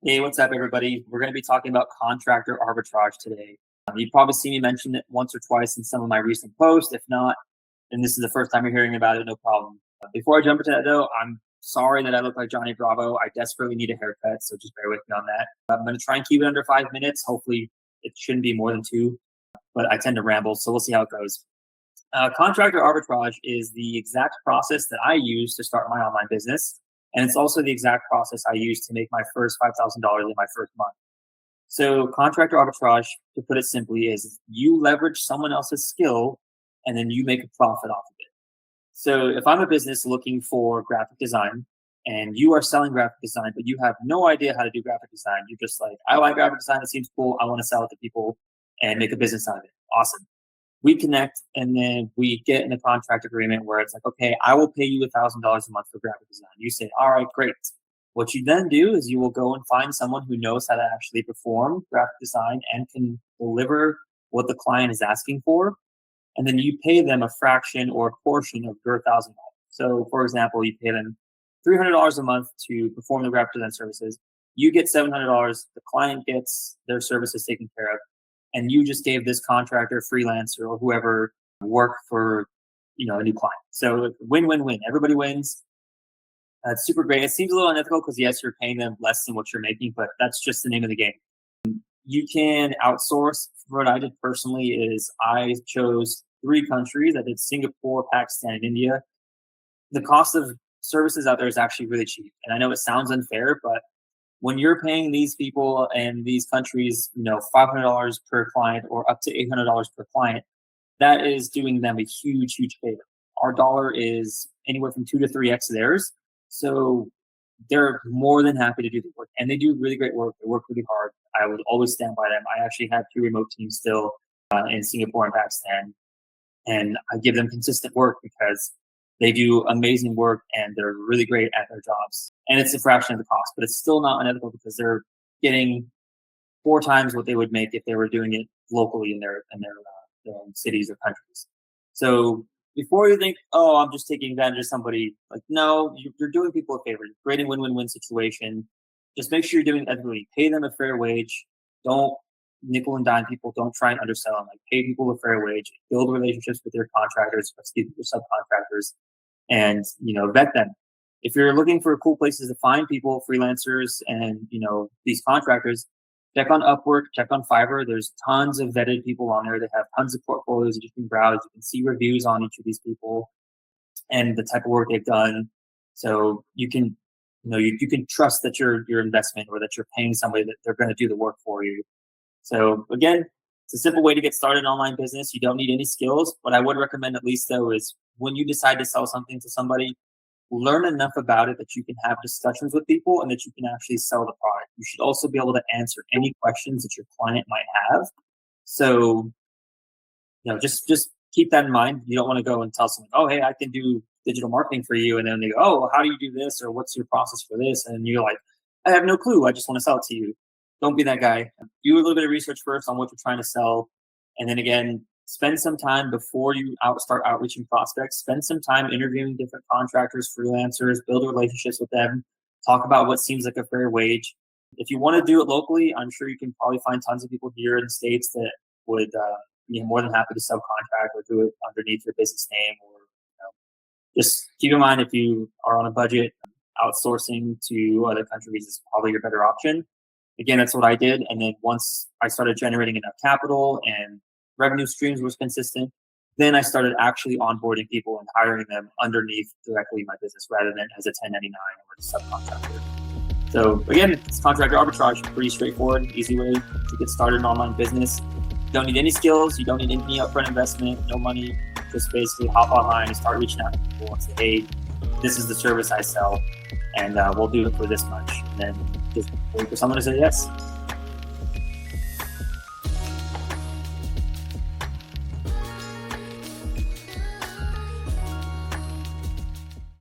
Hey, what's up, everybody? We're going to be talking about contractor arbitrage today. You've probably seen me mention it once or twice in some of my recent posts. If not, then this is the first time you're hearing about it, no problem. Before I jump into that, though, I'm sorry that I look like Johnny Bravo. I desperately need a haircut, so just bear with me on that. I'm going to try and keep it under 5 minutes. Hopefully, it shouldn't be more than two, but I tend to ramble, so we'll see how it goes. Contractor arbitrage is the exact process that I use to start my online business. And it's also the exact process I used to make my first $5,000 in my first month. So contractor arbitrage, to put it simply, is you leverage someone else's skill and then you make a profit off of it. So if I'm a business looking for graphic design and you are selling graphic design, but you have no idea how to do graphic design, you're just like, I like graphic design, it seems cool, I want to sell it to people and make a business out of it. Awesome. We connect and then we get in a contract agreement where it's like, okay, I will pay you $1,000 a month for graphic design. You say, all right, great. What you then do is you will go and find someone who knows how to actually perform graphic design and can deliver what the client is asking for. And then you pay them a fraction or a portion of your $1,000. So for example, you pay them $300 a month to perform the graphic design services. You get $700. The client gets their services taken care of. And you just gave this contractor, freelancer, or whoever work for, a new client. So win-win-win. Everybody wins. It's super great. It seems a little unethical because yes, you're paying them less than what you're making, but that's just the name of the game. You can outsource. What I did personally is I chose 3 countries. I did Singapore, Pakistan, and India. The cost of services out there is actually really cheap. And I know it sounds unfair, but when you're paying these people and these countries, $500 per client or up to $800 per client, that is doing them a huge, huge favor. Our dollar is anywhere from 2 to 3x theirs. So they're more than happy to do the work. And they do really great work. They work really hard. I would always stand by them. I actually have 2 remote teams still in Singapore and Pakistan. And I give them consistent work because they do amazing work and they're really great at their jobs. And it's a fraction of the cost, but it's still not unethical because they're getting 4 times what they would make if they were doing it locally in their own cities or countries. So before you think, oh, I'm just taking advantage of somebody, like, no, you're doing people a favor. You're creating a win-win-win situation. Just make sure you're doing it ethically. Pay them a fair wage. Don't nickel and dime people. Don't try and undersell them. Like, pay people a fair wage. Build relationships with your contractors, your subcontractors, and vet them. If you're looking for cool places to find people, freelancers, and these contractors, check on Upwork, check on Fiverr. There's tons of vetted people on there. They have tons of portfolios that you can browse. You can see reviews on each of these people and the type of work they've done. So you can you can trust that your investment or that you're paying somebody that they're going to do the work for you. So again, it's a simple way to get started in online business. You don't need any skills. What I would recommend at least though is when you decide to sell something to somebody, learn enough about it that you can have discussions with people and that you can actually sell the product. You should also be able to answer any questions that your client might have. So, just keep that in mind. You don't want to go and tell someone, oh, hey, I can do digital marketing for you. And then they go, oh, well, how do you do this? Or what's your process for this? And you're like, I have no clue. I just want to sell it to you. Don't be that guy. Do a little bit of research first on what you're trying to sell. And then again, spend some time before you start outreaching prospects. Spend some time interviewing different contractors, freelancers, build relationships with them. Talk about what seems like a fair wage. If you want to do it locally, I'm sure you can probably find tons of people here in the States that would be more than happy to subcontract or do it underneath your business name. Or just keep in mind, if you are on a budget, outsourcing to other countries is probably your better option. Again, that's what I did. And then once I started generating enough capital and revenue streams was consistent, then I started actually onboarding people and hiring them underneath directly my business rather than as a 1099 or a subcontractor. So again, it's contractor arbitrage, pretty straightforward, easy way to get started in online business. You don't need any skills, you don't need any upfront investment, no money. Just basically hop online and start reaching out to people and say, hey, this is the service I sell, and we'll do it for this much. And then just wait for someone to say yes.